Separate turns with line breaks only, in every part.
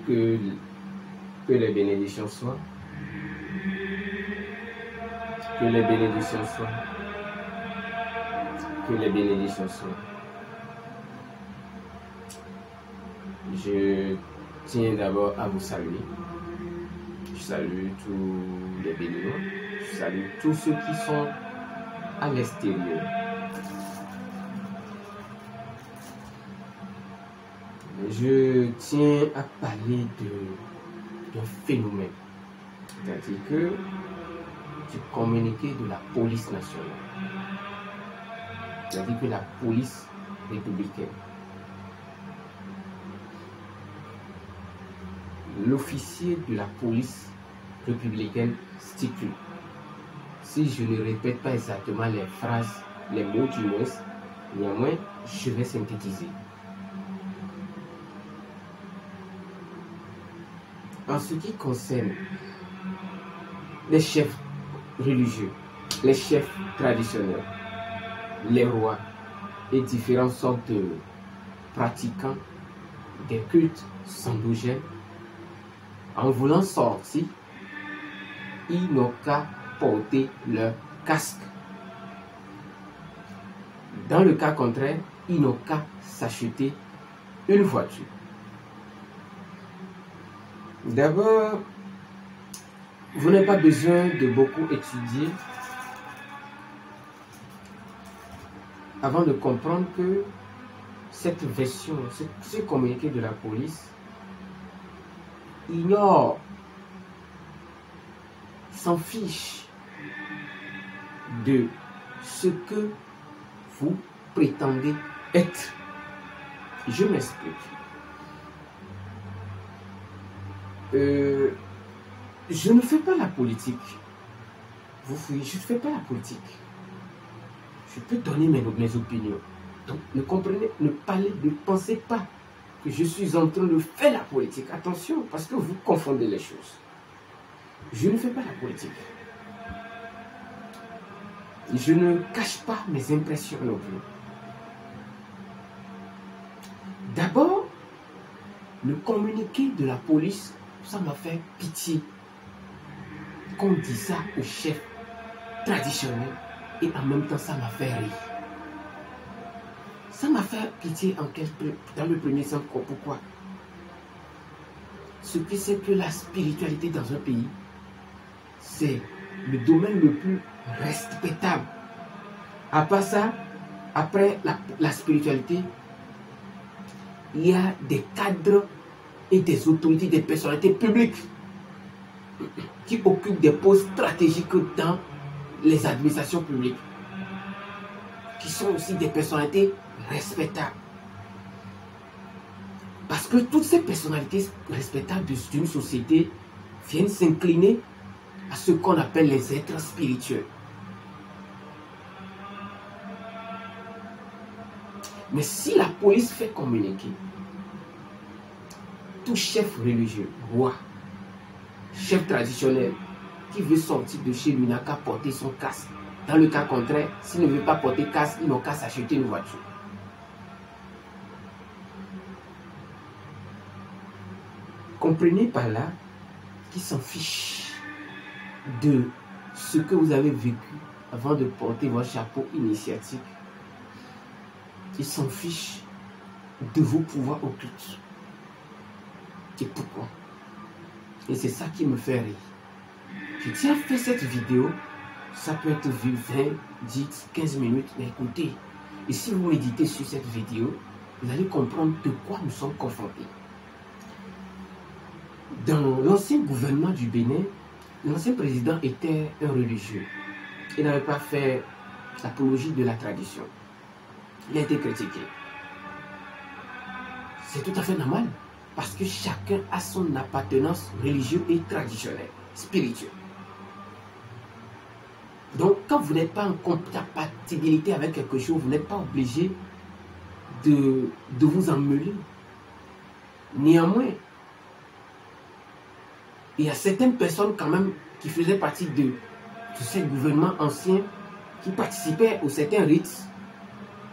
Que les bénédictions soient. Que les bénédictions soient. Que les bénédictions soient. Je tiens d'abord à vous saluer. Je salue tous les béninois. Je salue tous ceux qui sont à l'extérieur. Je tiens à parler d'un phénomène, c'est-à-dire que du communiqué de la police nationale, c'est-à-dire que la police républicaine, l'officier de la police républicaine stipule, si je ne répète pas exactement les phrases, les mots du moins, néanmoins, je vais synthétiser. En ce qui concerne les chefs religieux, les chefs traditionnels, les rois et différentes sortes de pratiquants des cultes endogènes, en voulant sortir, ils n'ont qu'à porter leur casque. Dans le cas contraire, ils n'ont qu'à s'acheter une voiture. D'abord, vous n'avez pas besoin de beaucoup étudier avant de comprendre que cette version, ce communiqué de la police ignore, s'en fiche de ce que vous prétendez être. Je m'explique. Je ne fais pas la politique. Vous voyez, je ne fais pas la politique. Je peux donner mes opinions. Donc, ne comprenez, ne pensez pas que je suis en train de faire la politique. Attention, parce que vous confondez les choses. Je ne fais pas la politique. Je ne cache pas mes impressions non plus. D'abord, le communiqué de la police, ça m'a fait pitié qu'on dise ça au chef traditionnel et en même temps ça m'a fait rire. Ça m'a fait pitié dans le premier sens. Pourquoi? Ce qui c'est que la spiritualité dans un pays, c'est le domaine le plus respectable. À part ça, après la spiritualité, il y a des cadres et des autorités, des personnalités publiques qui occupent des postes stratégiques dans les administrations publiques, qui sont aussi des personnalités respectables. Parce que toutes ces personnalités respectables d'une société viennent s'incliner à ce qu'on appelle les êtres spirituels. Mais si la police fait communiquer, tout chef religieux, roi, chef traditionnel, qui veut sortir de chez lui n'a qu'à porter son casque. Dans le cas contraire, s'il ne veut pas porter casque, il n'a qu'à s'acheter une voiture. Comprenez par là qu'ils s'en fichent de ce que vous avez vécu avant de porter votre chapeau initiatique. Ils s'en fichent de vos pouvoirs occultes. Et pourquoi? Et c'est ça qui me fait rire. Je tiens à faire cette vidéo. Ça peut être vu 20, 10, 15 minutes. Mais écoutez, et si vous méditez sur cette vidéo, vous allez comprendre de quoi nous sommes confrontés. Dans l'ancien gouvernement du Bénin, l'ancien président était un religieux. Il n'avait pas fait l'apologie de la tradition. Il a été critiqué. C'est tout à fait normal. Parce que chacun a son appartenance religieuse et traditionnelle, spirituelle. Donc, quand vous n'êtes pas en compatibilité avec quelque chose, vous n'êtes pas obligé de vous emmêler. Néanmoins, il y a certaines personnes quand même qui faisaient partie de ce gouvernement ancien, qui participaient aux certains rites,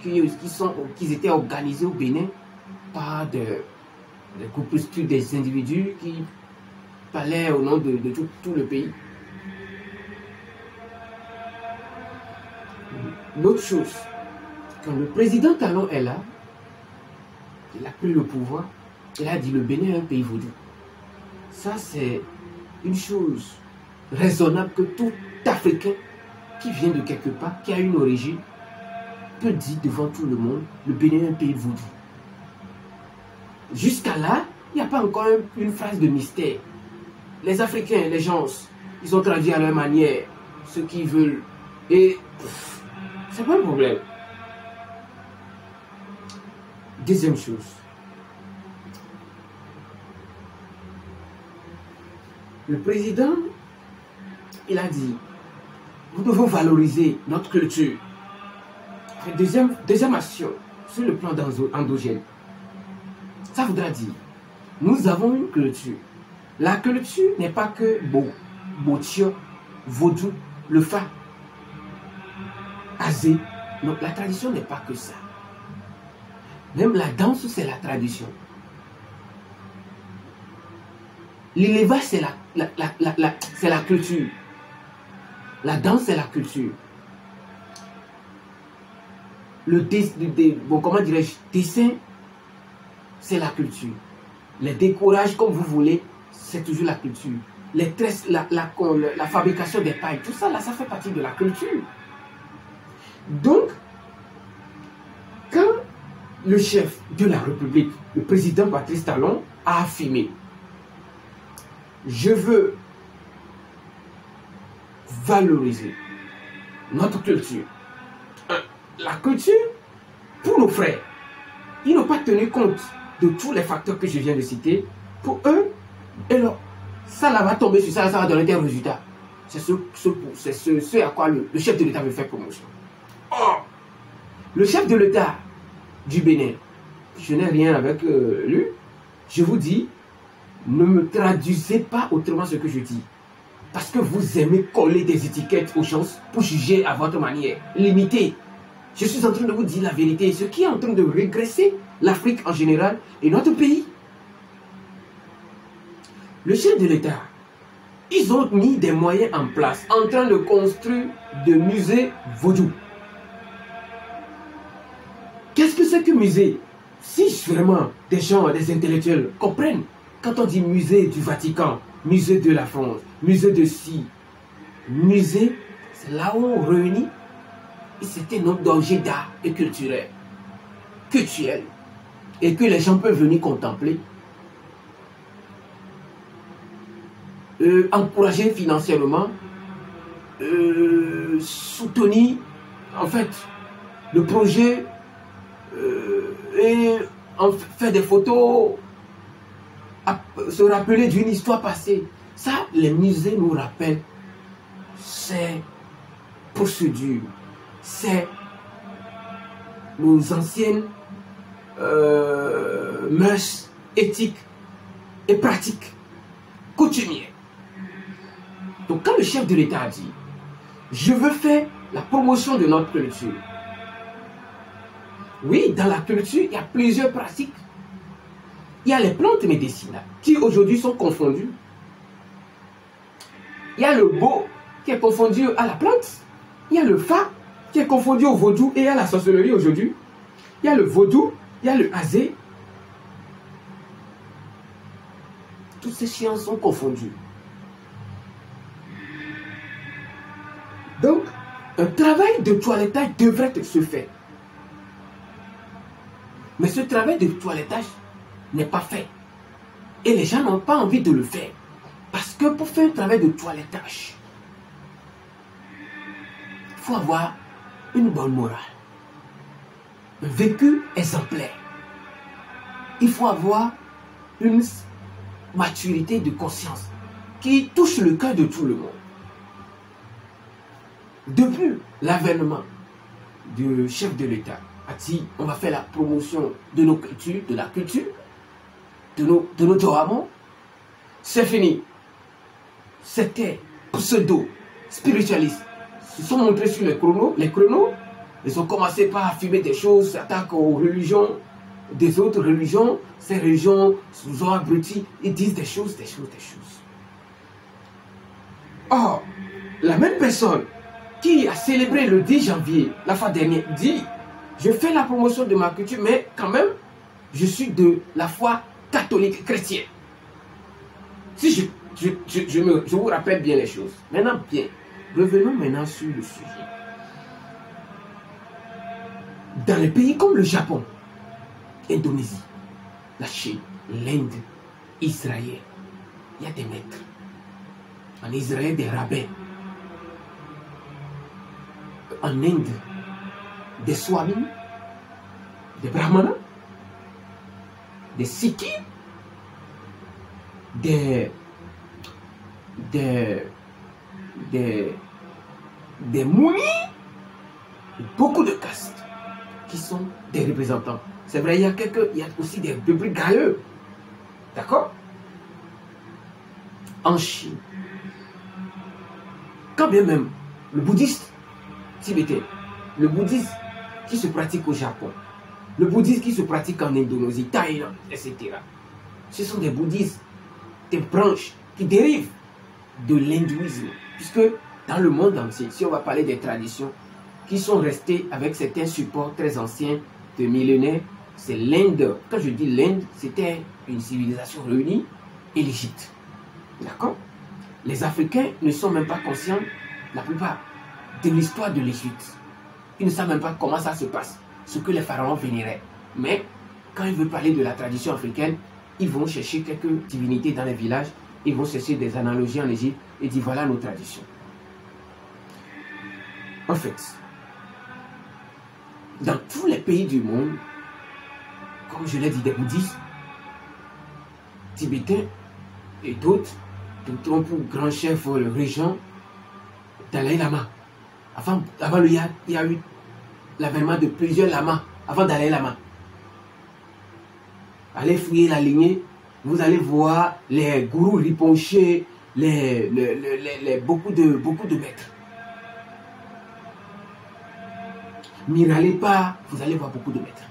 qui étaient organisés au Bénin par des groupuscules, des individus qui parlaient au nom de tout le pays. L'autre chose, quand le président Talon est là, il a pris le pouvoir, il a dit le Bénin est un pays vaudou. Ça, c'est une chose raisonnable que tout Africain qui vient de quelque part, qui a une origine, peut dire devant tout le monde, le Bénin est un pays vaudou. Jusqu'à là, il n'y a pas encore une phrase de mystère. Les Africains, les gens, ils ont traduit à leur manière ce qu'ils veulent. Et c'est pas un problème. Deuxième chose. Le président, il a dit, nous devons valoriser notre culture. Deuxième action, sur le plan endogène. Ça voudra dire, nous avons une culture. La culture n'est pas que Botio, Vaudou, le Fa, Azé. Non, la tradition n'est pas que ça. Même la danse, c'est la tradition. L'élevage, c'est la culture. La danse, c'est la culture. Comment dirais-je, dessin, c'est la culture. Les décorages, comme vous voulez, c'est toujours la culture. Les tresses, la fabrication des pailles, tout ça, là, ça fait partie de la culture. Donc, quand le chef de la République, le président Patrice Talon, a affirmé, je veux valoriser notre culture. La culture, pour nos frères, ils n'ont pas tenu compte de tous les facteurs que je viens de citer. Pour eux, et là, ça là, va tomber sur ça, ça va donner des résultats. C'est ce à quoi le chef de l'État veut faire promotion. Or, le chef de l'État du Bénin, je n'ai rien avec lui, je vous dis, ne me traduisez pas autrement ce que je dis. Parce que vous aimez coller des étiquettes aux gens pour juger à votre manière. Limitez. Je suis en train de vous dire la vérité. Ce qui est en train de régresser l'Afrique en général et notre pays. Le chef de l'État, ils ont mis des moyens en place en train de construire des musées vaudous. Qu'est-ce que c'est que musée? Si vraiment des gens, des intellectuels comprennent, quand on dit musée du Vatican, musée de la France, musée de ci, musée, c'est là où on réunit un certain nombre d'objets d'art et culturels, et que les gens peuvent venir contempler, encourager financièrement, soutenir en fait le projet et faire des photos, se rappeler d'une histoire passée. Ça, les musées nous rappellent ces procédures, c'est nos anciennes mœurs éthiques et pratiques coutumières. Donc quand le chef de l'État a dit je veux faire la promotion de notre culture, oui, dans la culture il y a plusieurs pratiques. Il y a les plantes médicinales qui aujourd'hui sont confondues. Il y a le beau qui est confondu à la plante. Il y a le fa qui est confondu au vaudou et à la sorcellerie aujourd'hui. Il y a le vaudou, il y a le azé. Toutes ces sciences sont confondues. Donc, un travail de toilettage devrait se faire. Mais ce travail de toilettage n'est pas fait. Et les gens n'ont pas envie de le faire. Parce que pour faire un travail de toilettage, il faut avoir une bonne morale, un vécu exemplaire. Il faut avoir une maturité de conscience qui touche le cœur de tout le monde. Depuis l'avènement du chef de l'État, a dit on va faire la promotion de nos cultures, de la culture, de nos Johamon, c'est fini. C'était pseudo-spiritualistes se sont montrés sur les chronos Ils ont commencé par affirmer des choses, s'attaquent aux religions, des autres religions. Ces religions nous ont abrutis. Ils disent des choses. Or, la même personne qui a célébré le 10 janvier, la fois dernière, dit, je fais la promotion de ma culture, mais quand même, je suis de la foi catholique chrétienne. Si je vous rappelle bien les choses. Maintenant, bien, revenons maintenant sur le sujet. Dans les pays comme le Japon, l'Indonésie, la Chine, l'Inde, Israël, il y a des maîtres. En Israël, des rabbins. En Inde, des swamis, des brahmanas, des sikhs, des mounis, beaucoup de castes qui sont des représentants. C'est vrai, il y a aussi des brigadeux. D'accord? En Chine, quand bien même le bouddhiste tibétain, le bouddhisme qui se pratique au Japon, le bouddhisme qui se pratique en Indonésie, Thaïlande, etc. Ce sont des bouddhismes, des branches qui dérivent de l'hindouisme. Puisque dans le monde entier, si on va parler des traditions qui sont restées avec certains supports très anciens de millénaires, c'est l'Inde. Quand je dis l'Inde, c'était une civilisation réunie et l'Égypte. D'accord? Les Africains ne sont même pas conscients, la plupart, de l'histoire de l'Égypte. Ils ne savent même pas comment ça se passe, ce que les pharaons vénéraient. Mais quand ils veulent parler de la tradition africaine, ils vont chercher quelques divinités dans les villages, ils vont chercher des analogies en Égypte et dire voilà nos traditions. En fait, dans tous les pays du monde, comme je l'ai dit, des bouddhistes, tibétains et d'autres ont pour grand chef le régent Dalai Lama. Avant lui, il y a eu l'avènement de plusieurs lamas avant Dalai Lama. Allez fouiller la lignée, vous allez voir les gourous Rinpoche, beaucoup de maîtres. Mirepa, vous allez voir beaucoup de maîtres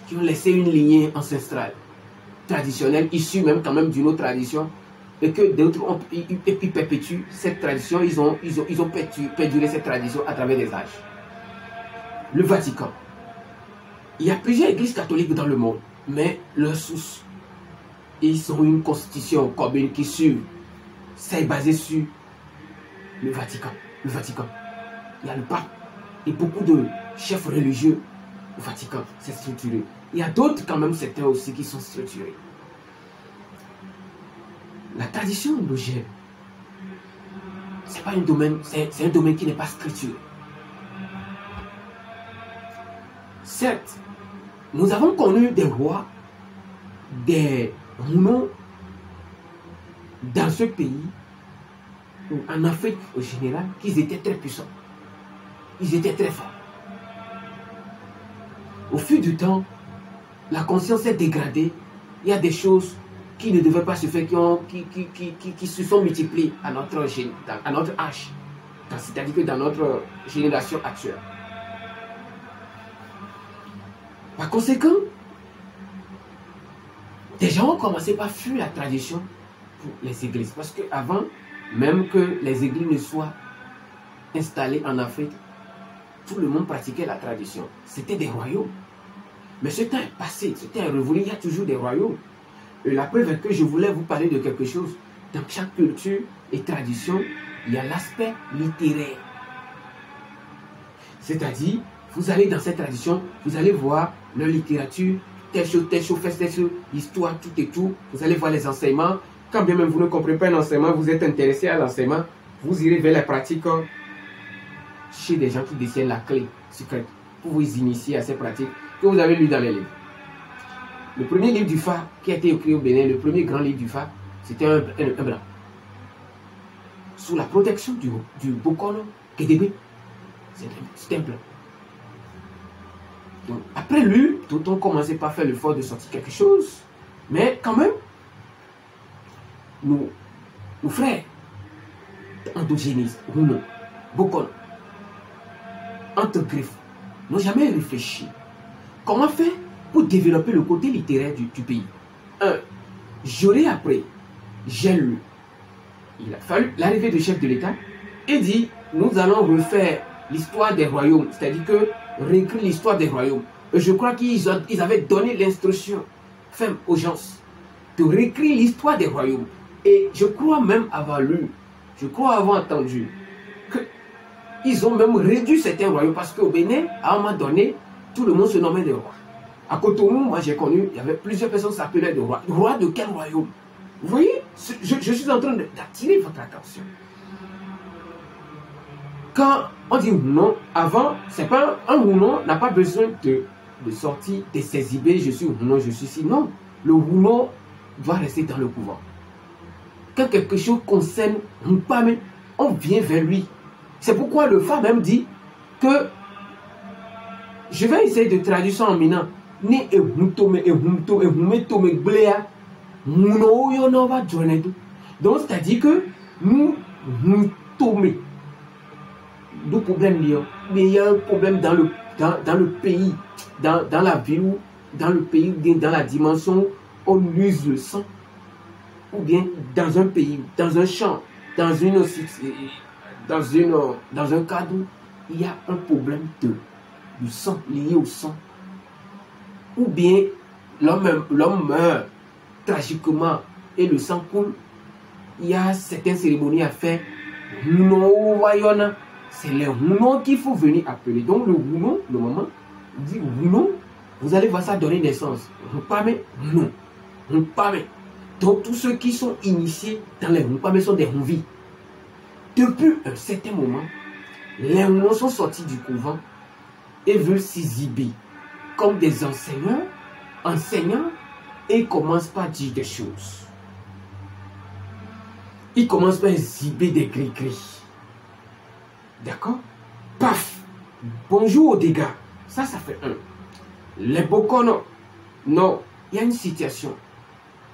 qui ont laissé une lignée ancestrale, traditionnelle, issue même quand même d'une autre tradition, et que d'autres ont perpétué cette tradition, ils ont perduré cette tradition à travers les âges. Le Vatican. Il y a plusieurs églises catholiques dans le monde, mais leur source, ils ont une constitution commune qui suit. C'est basé sur le Vatican. Le Vatican. Il y a le pape et beaucoup de chefs religieux. Le Vatican, c'est structuré. Il y a d'autres quand même, certains aussi qui sont structurés. La tradition endogène, c'est pas un domaine, c'est un domaine qui n'est pas structuré. Certes, nous avons connu des rois, des mounons dans ce pays, ou en Afrique au général, qui étaient très puissants. Ils étaient très forts. Au fil du temps, la conscience est dégradée. Il y a des choses qui ne devaient pas se faire, qui se sont multipliées à notre âge, c'est-à-dire que dans notre génération actuelle. Par conséquent, des gens ont commencé par fuir la tradition pour les églises. Parce qu'avant, même que les églises ne soient installées en Afrique, tout le monde pratiquait la tradition. C'était des royaumes. Mais ce temps est passé, ce temps est révolu, il y a toujours des royaumes. Et la preuve est que je voulais vous parler de quelque chose. Dans chaque culture et tradition, il y a l'aspect littéraire. C'est-à-dire, vous allez dans cette tradition, vous allez voir leur littérature, telle chose, histoire, tout et tout. Vous allez voir les enseignements. Quand bien même vous ne comprenez pas un enseignement, vous êtes intéressé à l'enseignement, vous irez vers les pratiques chez des gens qui détiennent la clé secrète pour vous initier à ces pratiques que vous avez lues dans les livres. Le premier livre du phare qui a été écrit au Bénin, le premier grand livre du phare, c'était un blanc. Sous la protection du Bokono Kédébé, c'était un blanc. Donc, après lui, tout on commençait par faire l'effort de sortir quelque chose. Mais quand même, nos frères endogénistes, Bokono, entre griffes, n'ont jamais réfléchi. Comment faire pour développer le côté littéraire du pays? J'aurais appris, j'ai lu. Il a fallu l'arrivée du chef de l'État et dit, nous allons refaire l'histoire des royaumes, c'est-à-dire que réécrire l'histoire des royaumes. Et je crois qu'ils avaient donné l'instruction ferme aux gens de réécrire l'histoire des royaumes. Et je crois même avoir lu, je crois avoir entendu qu'ils ont même réduit certains royaumes parce qu'au Bénin, à un moment donné, tout le monde se nommait des rois. À Cotonou, moi j'ai connu, il y avait plusieurs personnes qui s'appelaient des rois. Roi de quel royaume? Vous voyez, je suis en train d'attirer votre attention. Quand on dit non, avant, c'est pas un Hounon n'a pas besoin de sortir de ses idées, je suis Hounon, je suis si. Non, le Hounon doit rester dans le couvent. Quand quelque chose concerne Mpame, on vient vers lui. C'est pourquoi le Fa même dit que je vais essayer de traduire ça en minant. Ni ehumtome ehumtome blea muno yonova jonedu. Donc c'est-à-dire que nous tomber. D'où problème lié. Mais il y a un problème dans le pays, dans la ville, dans le pays, dans la dimension, on use le sang. Ou bien dans un pays, dans un champ, dans un cadre, il y a un problème du sang, lié au sang. Ou bien l'homme meurt tragiquement et le sang coule. Il y a certaines cérémonies à faire. C'est les Hounon qu'il faut venir appeler. Donc le Hounon, le moment, dit Hounon, vous allez voir ça donner naissance. Mpame, non. Mpame. Donc tous ceux qui sont initiés dans les Mpame sont des Houvi. Depuis un certain moment, les Hounon sont sortis du couvent et veulent s'exhiber comme des enseignants, et ils commencent par dire des choses. Ils commencent par exhiber des gris-gris. D'accord? Paf! Bonjour aux dégâts. Ça fait un. Les Bokono. Non, il y a une situation.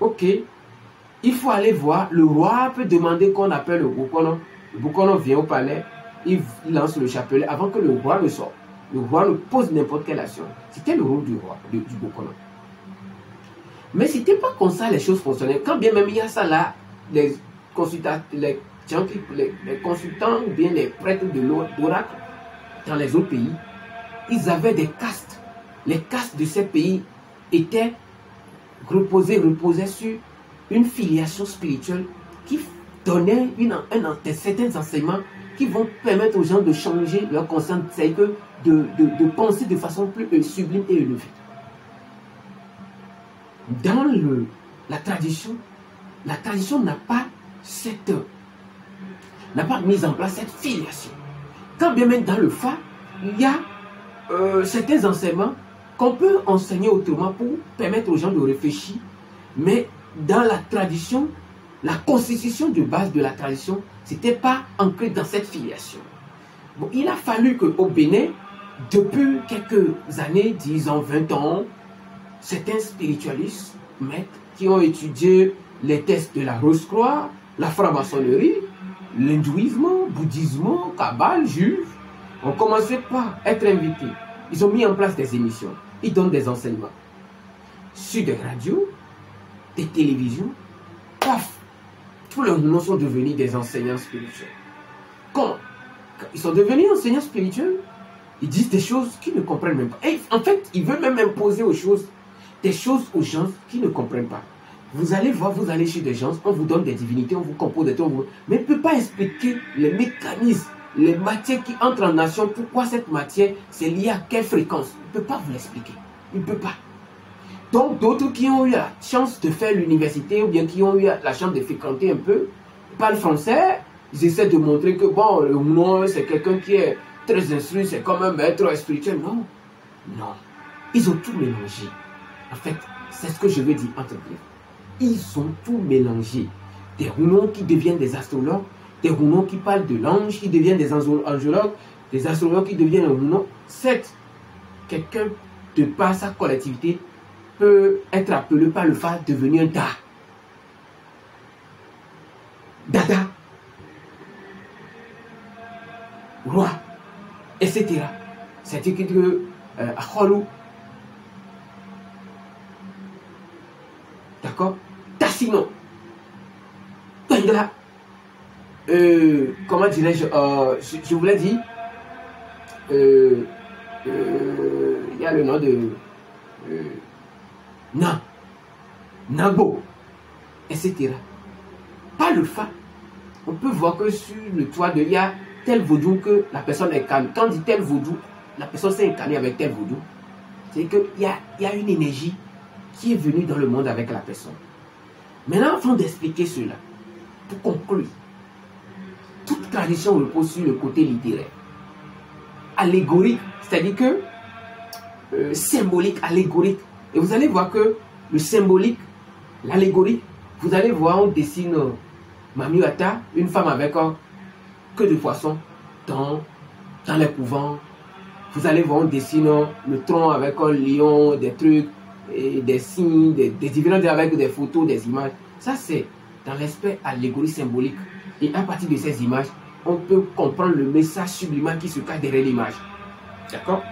Ok. Il faut aller voir. Le roi peut demander qu'on appelle le Bokono. Le Bokono vient au palais. Il lance le chapelet avant que le roi ne sorte. Le roi ne pose n'importe quelle action. C'était le rôle du roi, du Bokono. Mais ce n'était pas comme ça les choses fonctionnaient. Quand bien même il y a ça là, les consultants ou bien les prêtres de l'oracle dans les autres pays, ils avaient des castes. Les castes de ces pays étaient reposaient sur une filiation spirituelle qui donnait certains enseignements qui vont permettre aux gens de changer leur conscience, c'est que de penser de façon plus sublime et élevée. Dans la tradition n'a pas mis en place cette filiation. Quand bien même dans le Fa, il y a certains enseignements qu'on peut enseigner autrement pour permettre aux gens de réfléchir, mais dans la tradition, la constitution de base de la tradition, c'était pas ancré dans cette filiation. Bon, il a fallu qu'au Bénin, depuis quelques années, disons 20 ans, certains spiritualistes, maîtres, qui ont étudié les textes de la Rose-Croix, la franc-maçonnerie, l'hindouisme, le bouddhisme, Kabbale, juif, ont commencé par être invités. Ils ont mis en place des émissions. Ils donnent des enseignements. Sur des radios, des télévisions, paf, tous les Hounon sont devenus des enseignants spirituels. Quand ils sont devenus enseignants spirituels, ils disent des choses qu'ils ne comprennent même pas. Et en fait, ils veulent même imposer des choses aux gens qui ne comprennent pas. Vous allez voir, vous allez chez des gens, on vous donne des divinités, on vous compose des trucs, mais il ne peut pas expliquer les mécanismes, les matières qui entrent en action, pourquoi cette matière, c'est lié à quelle fréquence. Il ne peut pas vous l'expliquer. Il ne peut pas. Donc, d'autres qui ont eu la chance de faire l'université ou bien qui ont eu la chance de fréquenter un peu, parlent français, ils essaient de montrer que, bon, le Hounon, c'est quelqu'un qui est très instruit, c'est comme un maître spirituel. Non, non. Ils ont tout mélangé. En fait, c'est ce que je veux dire entre griffes. Ils ont tout mélangé. Des Hounon qui deviennent des astrologues, des Hounon qui parlent de l'ange, qui deviennent des angiologues, des astrologues qui deviennent un Hounon. Certes, quelqu'un, de par sa collectivité, peut être appelé par le fait de devenir un Dada, roi, etc. C'est écrit que Akholou. D'accord? Tassino. Comment dirais-je? Je vous l'ai dit. Il y a le nom de Nabo, etc. Par le fait, on peut voir que sur le toit il y a tel vaudou que la personne incarne. Quand on dit tel vaudou, la personne s'est incarnée avec tel vaudou. C'est qu'il y a une énergie qui est venue dans le monde avec la personne. Maintenant, avant d'expliquer cela, pour conclure, toute tradition repose sur le côté littéraire. Allégorique, c'est-à-dire que symbolique, allégorique. Et vous allez voir que le symbolique, l'allégorique, vous allez voir, on dessine Mamiata, une femme avec queue de poisson dans les couvents. Vous allez voir, on dessine le tronc avec un lion, des trucs, et des signes, des différents avec des photos, des images. Ça, c'est dans l'aspect allégorie symbolique. Et à partir de ces images, on peut comprendre le message subliminal qui se cache derrière l'image. D'accord?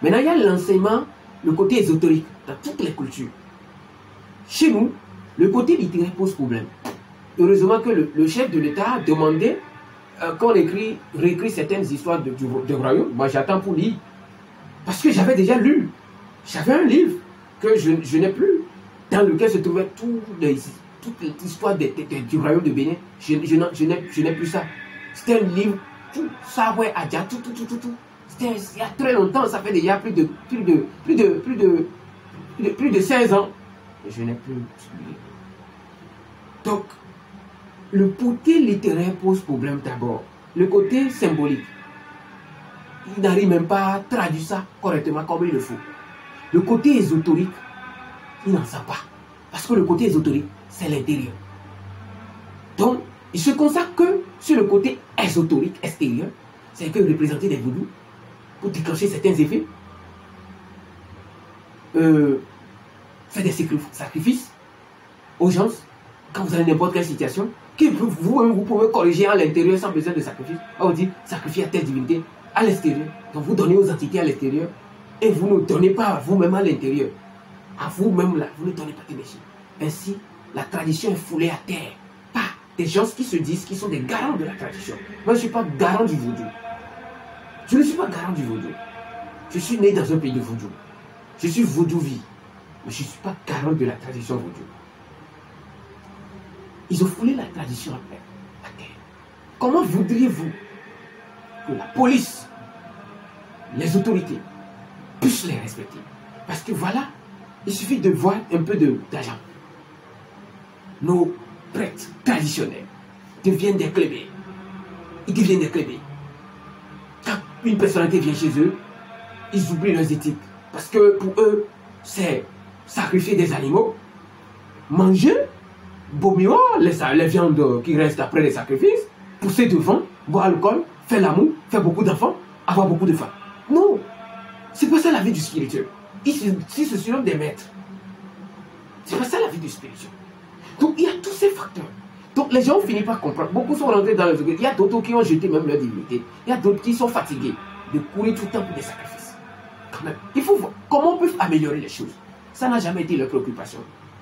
Maintenant, il y a l'enseignement, le côté ésotérique dans toutes les cultures. Chez nous, le côté littéraire pose problème. Heureusement que le chef de l'État a demandé qu'on réécrit certaines histoires de royaume. Moi, j'attends pour lire. Parce que j'avais déjà lu. J'avais un livre que je n'ai plus, dans lequel se trouvait toute l'histoire du royaume de Bénin. Je n'ai plus ça. C'était un livre, tout ça, ouais, Adja, tout. C'était il y a très longtemps, ça fait déjà plus de 16 ans. Et je n'ai plus ce livre. Donc, le côté littéraire pose problème d'abord. Le côté symbolique, il n'arrive même pas à traduire ça correctement comme il le faut. Le côté ésotérique, il n'en sait pas. Parce que le côté ésotérique, c'est l'intérieur. Donc, il se consacre que sur le côté ésotérique extérieur, c'est que représenter des vaudous pour déclencher certains effets, faire des sacrifices aux gens, quand vous avez n'importe quelle situation, que vous pouvez corriger à l'intérieur sans besoin de sacrifice. On vous dit, sacrifier à telle divinité à l'extérieur. Donc vous donnez aux entités à l'extérieur et vous ne donnez pas à vous-même à l'intérieur. À vous-même là, vous ne donnez pas d'énergie. Ainsi, la tradition est foulée à terre par des gens qui se disent qu'ils sont des garants de la tradition. Moi, je ne suis pas garant du vaudou. Je ne suis pas garant du vaudou. Je suis né dans un pays de vaudou. Je suis vaudou-vie. Mais je ne suis pas garant de la tradition vaudou. Ils ont foulé la tradition à terre. Comment voudriez-vous que la police, les autorités, puissent les respecter? Parce que voilà, il suffit de voir un peu d'argent. Nos prêtres traditionnels deviennent des clébés. Ils deviennent des clébés. Quand une personnalité vient chez eux, ils oublient leurs éthiques. Parce que pour eux, c'est sacrifier des animaux, manger, vomir les viandes qui restent après les sacrifices, pousser devant, boire l'alcool, faire l'amour, faire beaucoup d'enfants, avoir beaucoup de femmes. Non, c'est pas ça la vie du spirituel. Ici, ce sont des maîtres. C'est pas ça la vie du spirituel. Donc il y a tous ces facteurs. Donc les gens ont fini par comprendre. Beaucoup sont rentrés dans les... Il y a d'autres qui ont jeté même leur divinité. Il y a d'autres qui sont fatigués de courir tout le temps pour des sacrifices. Quand même, il faut voir comment on peut améliorer les choses. Ça n'a jamais été leur préoccupation.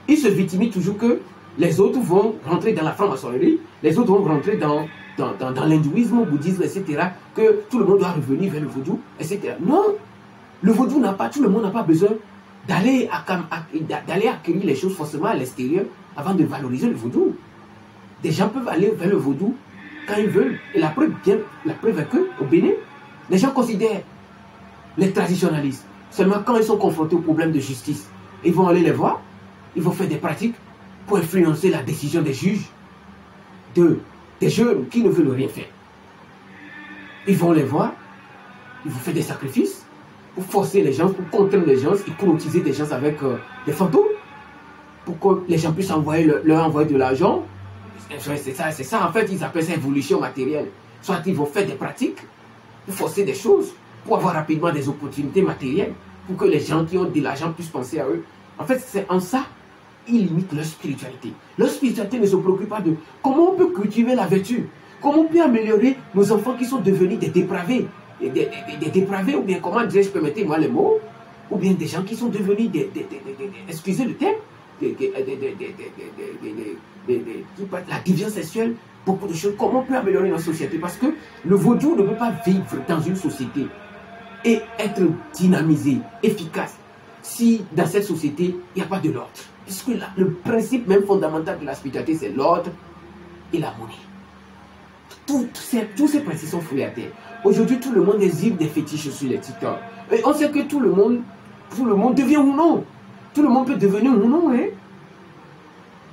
Ils se victimisent toujours que les autres vont rentrer dans la franc-maçonnerie, les autres vont rentrer dans l'hindouisme, le bouddhisme, etc. Que tout le monde doit revenir vers le vaudou, etc. Non, le vaudou n'a pas, tout le monde n'a pas besoin d'aller acquérir les choses forcément à l'extérieur avant de valoriser le vaudou. Des gens peuvent aller vers le vaudou quand ils veulent. Et la preuve est qu'au Bénin, les gens considèrent les traditionalistes seulement quand ils sont confrontés aux problèmes de justice. Ils vont aller les voir, ils vont faire des pratiques pour influencer la décision des juges, des jeunes qui ne veulent rien faire. Ils vont les voir, ils vont faire des sacrifices pour forcer les gens, pour contraindre les gens, hypnotiser des gens avec des fantômes, pour que les gens puissent leur envoyer de l'argent. C'est ça, en fait, ils appellent ça évolution matérielle. Soit ils vont faire des pratiques pour forcer des choses, pour avoir rapidement des opportunités matérielles, pour que les gens qui ont de l'argent puissent penser à eux. En fait, c'est en ça ils limitent leur spiritualité. Leur spiritualité ne se préoccupe pas de comment on peut cultiver la vertu, comment on peut améliorer nos enfants qui sont devenus des dépravés. des dépravés, ou bien comment dirais-je, permettez-moi les mots, ou bien des gens qui sont devenus excusez le terme, la déviance sexuelle, beaucoup de choses. Comment on peut améliorer notre société? Parce que le vaudou ne peut pas vivre dans une société et être dynamisé, efficace, si dans cette société, il n'y a pas de l'ordre. Puisque là, le principe même fondamental de la spiritualité, c'est l'ordre et l'harmonie. Tous ces principes sont foulés à terre. Aujourd'hui, tout le monde exhibe des fétiches sur les TikTok. Et on sait que tout le monde devient ou non. Tout le monde peut devenir ou non. Hein?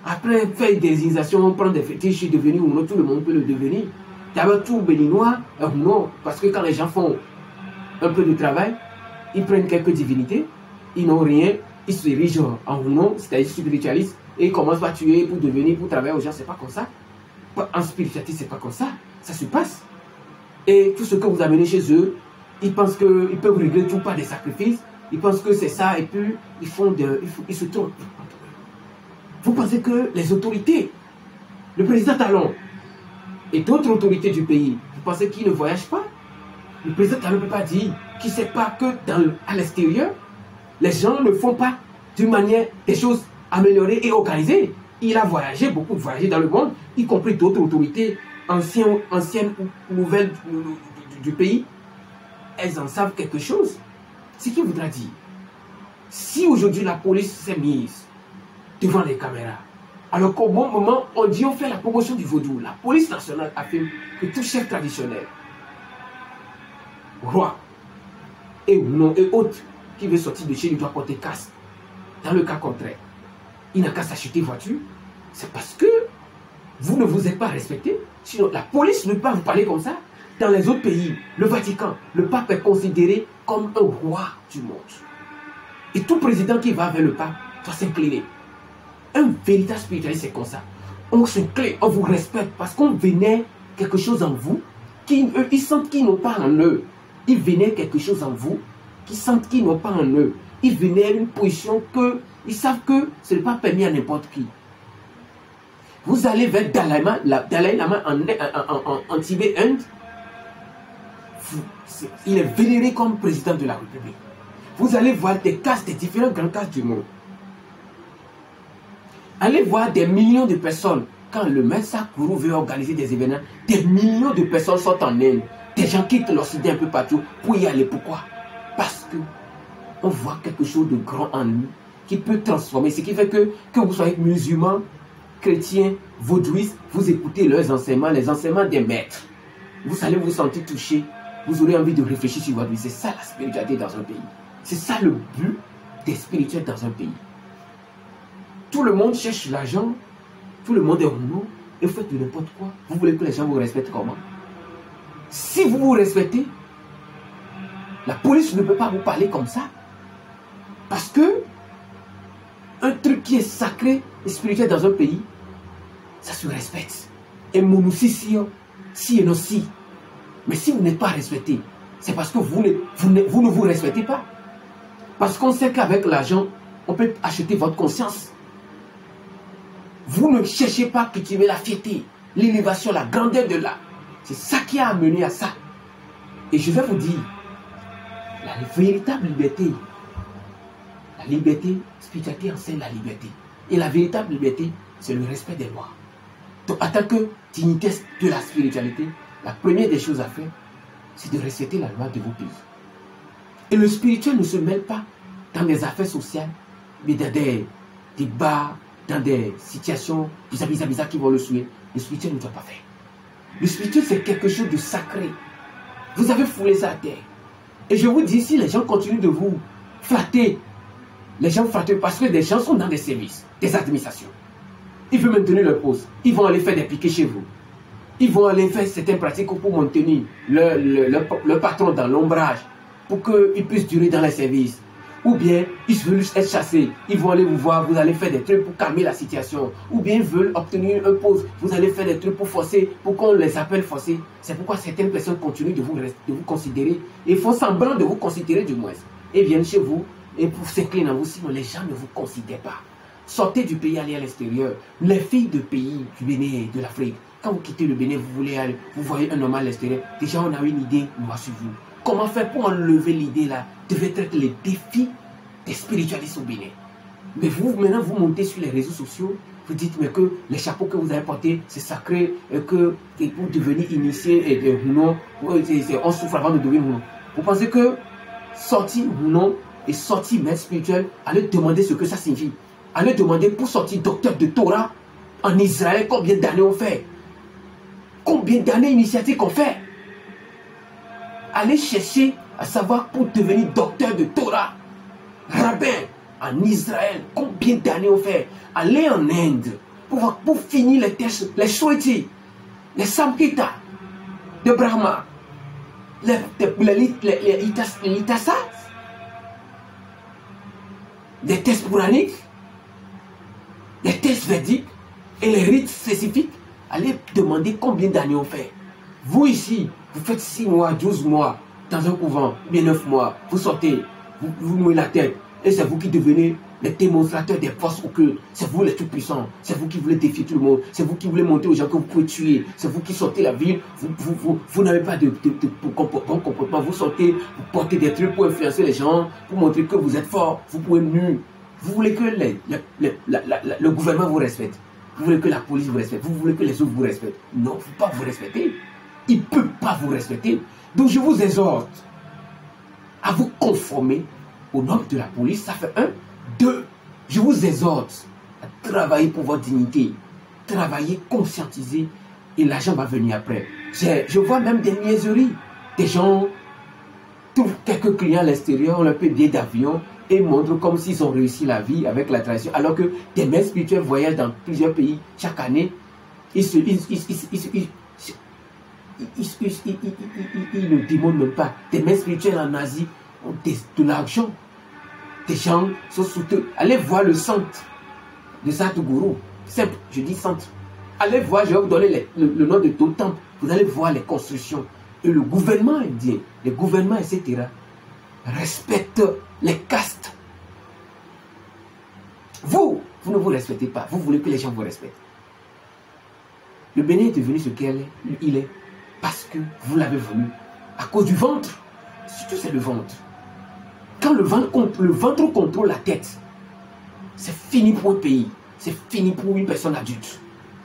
Après faire des initiations, prendre des fétiches, devenir ou non, tout le monde peut le devenir. D'abord, tout béninois, non. Parce que quand les gens font un peu de travail, ils prennent quelques divinités, ils n'ont rien, ils se érigent en non, c'est-à-dire spiritualistes, et ils commencent à tuer pour devenir, pour travailler aux gens. C'est pas comme ça. En spiritualité, c'est pas comme ça. Ça se passe. Et tout ce que vous amenez chez eux, ils pensent qu'ils peuvent régler tout par des sacrifices. Ils pensent que c'est ça, et puis ils se trompent. Vous pensez que les autorités, le président Talon et d'autres autorités du pays, vous pensez qu'ils ne voyagent pas? Le président Talon ne peut pas dire qu'il ne sait pas que à l'extérieur, les gens ne font pas d'une manière des choses améliorées et organisées. Il a voyagé, beaucoup voyagé dans le monde, y compris d'autres autorités anciennes ou nouvelles du pays. Elles en savent quelque chose. Ce qui voudra dire, si aujourd'hui la police s'est mise devant les caméras, alors qu'au bon moment, on dit on fait la promotion du vaudou, la police nationale affirme que tout chef traditionnel, roi et autres qui veut sortir de chez lui doit porter casque. Dans le cas contraire, il n'a qu'à s'acheter voiture. C'est parce que vous ne vous êtes pas respecté. Sinon, la police ne peut pas vous parler comme ça. Dans les autres pays, le Vatican, le pape est considéré comme un roi du monde. Et tout président qui va vers le pape doit s'incliner. Un véritable spiritualiste, c'est comme ça. On s'incline, on vous respecte parce qu'on vénère quelque chose en vous. Ils sentent qu'ils n'ont pas en eux. Ils vénèrent quelque chose en vous qui sentent qu'ils n'ont pas en eux. Ils vénèrent une position que ils savent que ce n'est pas permis à n'importe qui. Vous allez vers Dalai Lama en Tibet, Inde. Il est vénéré comme président de la République. Vous allez voir des castes, des différents grands castes du monde. Allez voir des millions de personnes. Quand le Mensa Guru veut organiser des événements, des millions de personnes sont en Inde. Des gens quittent l'Occident un peu partout pour y aller. Pourquoi? Parce que on voit quelque chose de grand en nous qui peut transformer. Ce qui fait que vous soyez musulmans, chrétiens, vaudouistes, vous écoutez leurs enseignements, les enseignements des maîtres. Vous allez vous sentir touché. Vous aurez envie de réfléchir sur votre vie. C'est ça la spiritualité dans un pays. C'est ça le but des spirituels dans un pays. Tout le monde cherche l'argent. Tout le monde est nous. Et vous faites de n'importe quoi. Vous voulez que les gens vous respectent comment? Si vous vous respectez, la police ne peut pas vous parler comme ça. Parce que un truc qui est sacré et spirituel dans un pays, ça se respecte. Et monosisio, si et non si. Mais si vous n'êtes pas respecté, c'est parce que vous ne vous respectez pas. Parce qu'on sait qu'avec l'argent, on peut acheter votre conscience. Vous ne cherchez pas à cultiver la fierté, l'élévation, la grandeur de l'âme. C'est ça qui a amené à ça. Et je vais vous dire, la véritable liberté, spiritualité enseigne la liberté. Et la véritable liberté, c'est le respect des lois. Donc, en tant que dignité de la spiritualité, la première des choses à faire, c'est de respecter la loi de vos pays. Et le spirituel ne se mêle pas dans des affaires sociales, mais dans des débats, dans des situations bizarres qui vont le souiller. Le spirituel ne doit pas faire. Le spirituel, c'est quelque chose de sacré. Vous avez foulé ça à terre. Et je vous dis, si les gens continuent de vous flatter, les gens flattent parce que des gens sont dans des services, des administrations. Ils veulent maintenir leur poste. Ils vont aller faire des piquets chez vous. Ils vont aller faire certaines pratiques pour maintenir leur patron dans l'ombrage, pour qu'ils puissent durer dans les services. Ou bien, ils veulent être chassés. Ils vont aller vous voir, vous allez faire des trucs pour calmer la situation. Ou bien, ils veulent obtenir un poste. Vous allez faire des trucs pour forcer, pour qu'on les appelle forcés. C'est pourquoi certaines personnes continuent de vous considérer. Et font semblant de vous considérer du moins. Et viennent chez vous et pour s'incliner en vous. Sinon, les gens ne vous considèrent pas. Sortez du pays, allez à l'extérieur. Les filles de pays du Bénin, de l'Afrique, quand vous quittez le Bénin, vous voulez aller, vous voyez un homme à l'extérieur. Déjà, on a une idée, moi sur vous. comment faire pour enlever l'idée là, devait être les défis des spiritualistes au Bénin. Mais vous, maintenant, vous montez sur les réseaux sociaux, vous dites mais que les chapeaux que vous avez portés, c'est sacré, et que et pour devenir initié, et non, on souffre avant de devenir non. Vous pensez que sortir non et sortir maître spirituel, allez demander ce que ça signifie. Allez demander pour sortir docteur de Torah en Israël, combien d'années on fait? Combien d'années initiatiques on fait? Allez chercher à savoir pour devenir docteur de Torah, rabbin en Israël, combien d'années on fait? Allez en Inde pour finir les tests, les Shweti, les Samhita de Brahma, les Itasas, les tests puraniques, les tests védiques et les rites spécifiques. Allez demander combien d'années on fait. Vous ici, vous faites 6 mois, 12 mois dans un couvent, bien 9 mois, vous sortez, vous mouillez la tête, et c'est vous qui devenez les démonstrateurs des forces occultes. C'est vous les tout-puissants, c'est vous qui voulez défier tout le monde, c'est vous qui voulez montrer aux gens que vous pouvez tuer, c'est vous qui sortez la ville, vous n'avez pas de bon comportement, vous sortez, vous portez des trucs pour influencer les gens, pour montrer que vous êtes fort, vous pouvez mieux. Vous voulez que le gouvernement vous respecte. Vous voulez que la police vous respecte. Vous voulez que les autres vous respectent. Non, il ne faut pas vous respecter. Il ne peut pas vous respecter. Donc je vous exhorte à vous conformer aux normes de la police. Ça fait 1. 2. Je vous exhorte à travailler pour votre dignité. Travailler, conscientiser. Et l'argent va venir après. Je vois même des niaiseries. Des gens trouvent quelques clients à l'extérieur, on leur paie des billets d'avion et montrent comme s'ils ont réussi la vie avec la tradition. Alors que des maîtres spirituels voyagent dans plusieurs pays chaque année. Ils ne demandent même pas. Des maîtres spirituels en Asie ont de l'argent. Des gens sont soutenus. Allez voir le centre de Sadhguru. Simple, je dis centre. Allez voir, je vais vous donner le nom de tout temple. Vous allez voir les constructions. Et le gouvernement indien, les gouvernements, etc., respectent les castes. Vous ne vous respectez pas. Vous voulez que les gens vous respectent. Le Bénin est devenu ce qu'il est parce que vous l'avez voulu. À cause du ventre. Surtout c'est le ventre. Quand le ventre contrôle la tête, c'est fini pour un pays. C'est fini pour une personne adulte.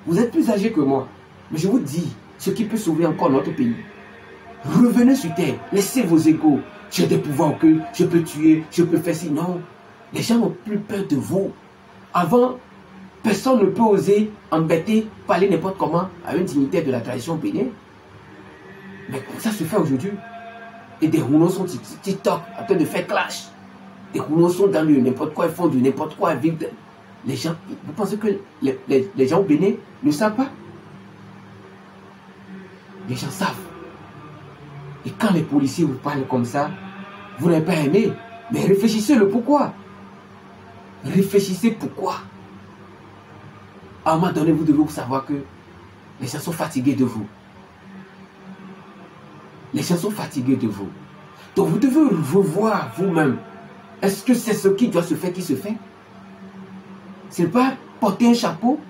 Vous êtes plus âgé que moi. Mais je vous dis, ce qui peut sauver encore notre pays. Revenez sur terre. Laissez vos égos. J'ai des pouvoirs occultes. Je peux tuer. Je peux faire ci. Non. Les gens n'ont plus peur de vous. Avant, personne ne peut oser embêter, parler n'importe comment à une dignitaire de la tradition bénine. Mais ça se fait aujourd'hui. Et des rouleaux sont TikTok en train de faire clash. Des rouleaux sont dans le n'importe quoi, ils font du n'importe quoi. Les gens, vous pensez que les gens au Bénin ne savent pas? Les gens savent. Et quand les policiers vous parlent comme ça, vous n'avez pas aimé. Mais réfléchissez le pourquoi. Réfléchissez pourquoi. À un moment donné, vous devez savoir que les gens sont fatigués de vous. Les gens sont fatigués de vous. Donc vous devez revoir vous-même. Est-ce que c'est ce qui doit se faire qui se fait? Ce n'est pas porter un chapeau,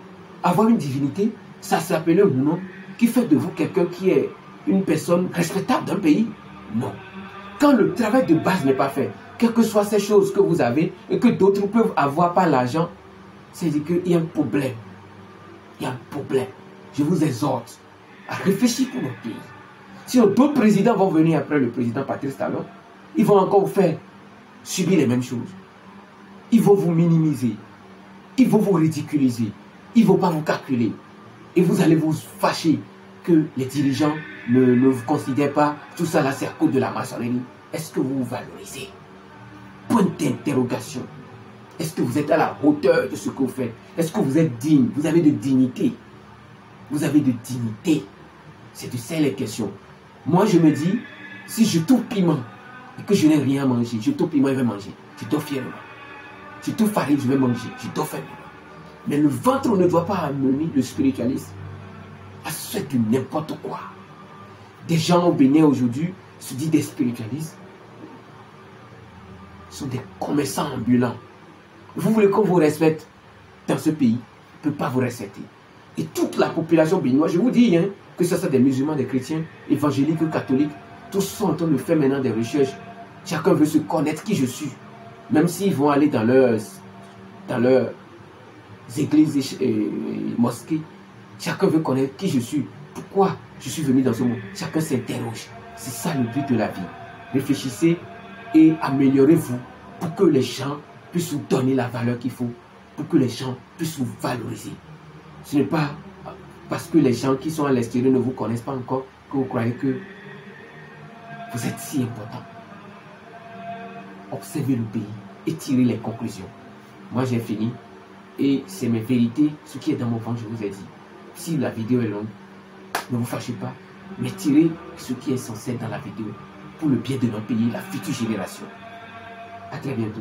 avoir une divinité, ça s'appelle un nom qui fait de vous quelqu'un qui est une personne respectable d'un pays. Non. Quand le travail de base n'est pas fait, quelles que soient ces choses que vous avez et que d'autres peuvent avoir par l'argent, c'est-à-dire qu'il y a un problème. Il y a un problème. Je vous exhorte à réfléchir pour notre pays. Sinon, d'autres présidents vont venir après le président Patrice Talon. Ils vont encore vous faire subir les mêmes choses. Ils vont vous minimiser. Ils vont vous ridiculiser. Ils ne vont pas vous calculer. Et vous allez vous fâcher que les dirigeants ne vous considèrent pas. Tout ça là, c'est à cause de la maçonnerie. Est-ce que vous vous valorisez? Point d'interrogation. Est-ce que vous êtes à la hauteur de ce que vous faites? Est-ce que vous êtes digne? Vous avez de dignité. Vous avez de dignité. C'est de ça les questions. Moi, je me dis, si je touche piment et que je n'ai rien à manger, je touche piment, je vais manger. Je dors fièrement. Je touche farine, je vais manger. Je dors fièrement. Mais le ventre ne doit pas amener le spiritualisme à faire du n'importe quoi. Des gens au Bénin aujourd'hui se disent des spiritualistes. Sont des commerçants ambulants. Vous voulez qu'on vous respecte dans ce pays? On ne peut pas vous respecter. Et toute la population béninoise, je vous dis, hein, que ce soit des musulmans, des chrétiens, évangéliques ou catholiques, Tous sont en train de faire maintenant des recherches. Chacun veut se connaître qui je suis. Même s'ils vont aller dans leurs églises et mosquées, chacun veut connaître qui je suis. Pourquoi je suis venu dans ce monde? Chacun s'interroge. C'est ça le but de la vie. Réfléchissez et améliorez-vous pour que les gens puissent vous donner la valeur qu'il faut, pour que les gens puissent vous valoriser. Ce n'est pas parce que les gens qui sont à l'extérieur ne vous connaissent pas encore que vous croyez que vous êtes si important. Observez le pays et tirez les conclusions. Moi, j'ai fini. Et c'est mes vérités, ce qui est dans mon ventre, je vous ai dit. Si la vidéo est longue, ne vous fâchez pas, mais tirez ce qui est censé être dans la vidéo pour le bien de notre pays, la future génération. À très bientôt.